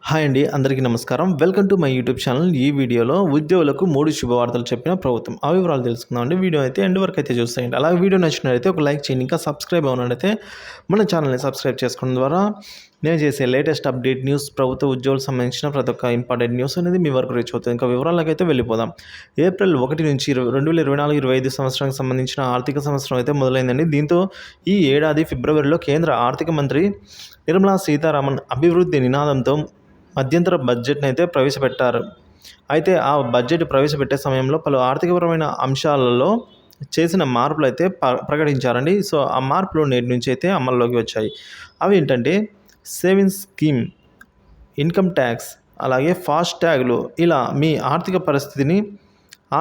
Hi అండి. అందరికీ నమస్కారం. Welcome to my YouTube channel. ఈ వీడియోలో ఉద్యోగులకు 3 శుభవార్తలు చెప్పిన ప్రభుత్వం. ఆ వివరాలు తెలుసుకుందామండి. వీడియో అయితే ఎండ్ వరకు అయితే చూసేయండి. అలాగే వీడియో నచ్చినట్లయితే ఒక లైక్ చేయండి. ఇంకా సబ్స్క్రైబ్ అవ్వనట్లయితే మన ఛానల్ని సబ్స్క్రైబ్ చేసుకోవడం ద్వారా నేను చేసే లేటెస్ట్ అప్డేట్ న్యూస్, ప్రభుత్వ ఉద్యోగులకు సంబంధించిన ప్రతి ఒక్క ఇంపార్టెంట్ న్యూస్ అనేది మీ వరకు రీచ్ అవుతుంది. ఇంకా వివరాలకైతే వెళ్ళిపోదాం. ఏప్రిల్ 1 నుంచి 2024-25 సంవత్సరానికి సంబంధించిన ఆర్థిక సంవత్సరం అయితే మొదలైందండి. దీంతో ఈ ఏడాది ఫిబ్రవరిలో కేంద్ర ఆర్థిక మంత్రి నిర్మలా సీతారామన్ అభివృద్ధి నినాదంతో మధ్యంతర బడ్జెట్‌ని అయితే ప్రవేశపెట్టారు. అయితే ఆ బడ్జెట్ ప్రవేశపెట్టే సమయంలో పలు ఆర్థికపరమైన అంశాలలో చేసిన మార్పులైతే ప్రకటించారండి. సో, ఆ మార్పులు నేటి నుంచి అయితే అమల్లోకి వచ్చాయి. అవి ఏంటంటే సేవింగ్స్ స్కీమ్, ఇన్కమ్ ట్యాక్స్, అలాగే ఫాస్ట్ ట్యాగ్‌లు ఇలా మీ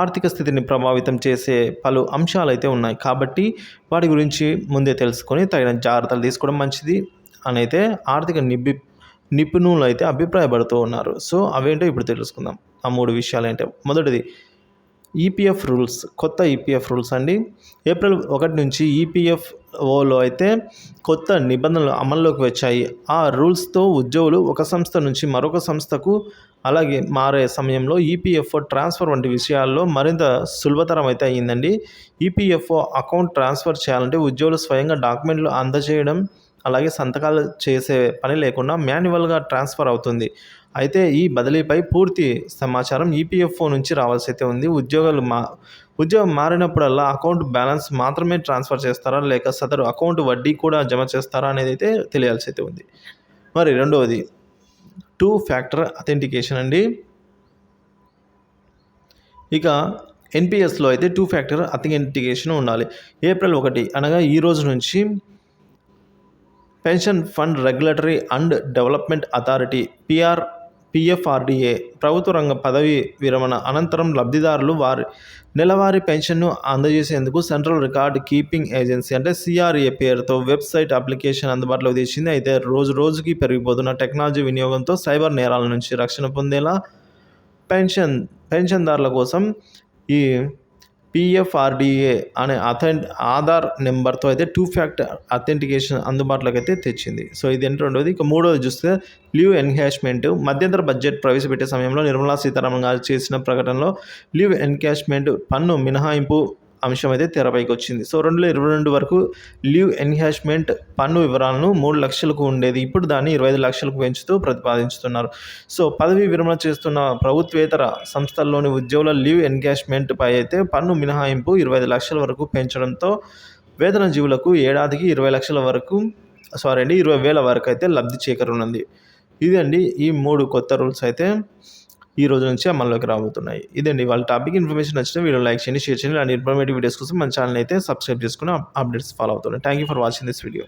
ఆర్థిక స్థితిని ప్రభావితం చేసే పలు అంశాలైతే ఉన్నాయి. కాబట్టి వాటి గురించి ముందే తెలుసుకొని తగిన జాగ్రత్తలు తీసుకోవడం మంచిది అనైతే ఆర్థిక నిపుణులు అయితే అభిప్రాయపడుతూ ఉన్నారు. సో, అవేంటో ఇప్పుడు తెలుసుకుందాం. ఆ 3 విషయాలేంటో. మొదటిది ఈపీఎఫ్ రూల్స్. కొత్త ఈపీఎఫ్ రూల్స్ అండి. ఏప్రిల్ 1 నుంచి ఈపీఎఫ్ఓలో అయితే కొత్త నిబంధనలు అమల్లోకి వచ్చాయి. ఆ రూల్స్‌తో ఉద్యోగులు ఒక సంస్థ నుంచి మరొక సంస్థకు అలాగే మారే సమయంలో ఈపీఎఫ్ఓ ట్రాన్స్ఫర్ వంటి విషయాల్లో మరింత సులభతరం అయితే అయ్యిందండి. ఈపీఎఫ్ఓ అకౌంట్ ట్రాన్స్ఫర్ చేయాలంటే ఉద్యోగులు స్వయంగా డాక్యుమెంట్లు అందజేయడం, అలాగే సంతకాలు చేసే పని లేకుండా మాన్యువల్‌గా ట్రాన్స్ఫర్ అవుతుంది. అయితే ఈ బదిలీపై పూర్తి సమాచారం ఈపీఎఫ్ఓ నుంచి రావాల్సి అయితే ఉంది. ఉద్యోగం మారినప్పుడల్లా అకౌంట్ బ్యాలెన్స్ మాత్రమే ట్రాన్స్ఫర్ చేస్తారా? లేక సదరు అకౌంట్ వడ్డీ కూడా జమ చేస్తారా? అనేదైతే తెలియాల్సి అయితే ఉంది. మరి రెండవది 2 ఫ్యాక్టర్ అథెంటికేషన్ అండి. ఇక ఎన్‌పీఎస్‌లో అయితే 2 ఫ్యాక్టర్ అథెంటికేషన్ ఉండాలి. ఏప్రిల్ 1 అనగా ఈ రోజు నుంచి pension fund regulatory and development authority PFRDA ప్రభుత్వ రంగ పదవీ విరమణ అనంతరం లబ్ధిదారులు వారి నెలవారీ పెన్షన్ను అందజేసేందుకు సెంట్రల్ రికార్డ్ కీపింగ్ ఏజెన్సీ అంటే సిఆర్ఏ పేరుతో వెబ్సైట్ అప్లికేషన్ అందుబాటులోకి తెచ్చింది. అయితే రోజుకి పెరిగిపోతున్న టెక్నాలజీ వినియోగంతో సైబర్ నేరాల నుంచి రక్షణ పొందేలా పెన్షన్దారుల కోసం ఈ పీఎఫ్ఆర్డీఏ అనే ఆధార్ నెంబర్తో అయితే 2 ఫ్యాక్టర్ అథెంటికేషన్ అందుబాటులోకి అయితే తెచ్చింది. సో, ఇది రెండోది. ఇక మూడోది చూస్తే లీవ్ ఎన్కాష్మెంట్. మధ్యంతర బడ్జెట్ ప్రవేశపెట్టే సమయంలో నిర్మలా సీతారామన్ గారు చేసిన ప్రకటనలో లీవ్ ఎన్కాష్మెంట్ పన్ను మినహాయింపు అంశం అయితే తెరపైకి వచ్చింది. సో, 2022 వరకు లీవ్ ఎన్కాష్మెంట్ పన్ను వివరాలను 3 లక్షలకు ఉండేది. ఇప్పుడు దాన్ని 25 లక్షలకు పెంచుతూ ప్రతిపాదించుతున్నారు. సో, పదవీ విరమణ చేస్తున్న ప్రభుత్వేతర సంస్థల్లోని ఉద్యోగుల లీవ్ ఎన్కాష్మెంట్ పై అయితే పన్ను మినహాయింపు 25 లక్షల వరకు పెంచడంతో వేతనజీవులకు ఏడాదికి 20,000 వరకు అయితే లబ్ధి చేకూరనుంది. ఇదండి ఈ 3 కొత్త రూల్స్ అయితే ఈ రోజు నుంచి అమల్లోకి రాబోతున్నాయి. ఇదండి వాళ్ళ టాపిక్. ఇన్ఫర్మేషన్ నచ్చితే వీడియో లైక్ చేయండి, షేర్ చేయండి. అండ్ ఇన్ఫర్మేటివ్ వీడియోస్ కోసం మన ఛానల్ అయితే సబ్స్క్రైబ్ చేసుకుని అప్డేట్స్ ఫాలో అవుతున్నాయి. Thank you for watching this video.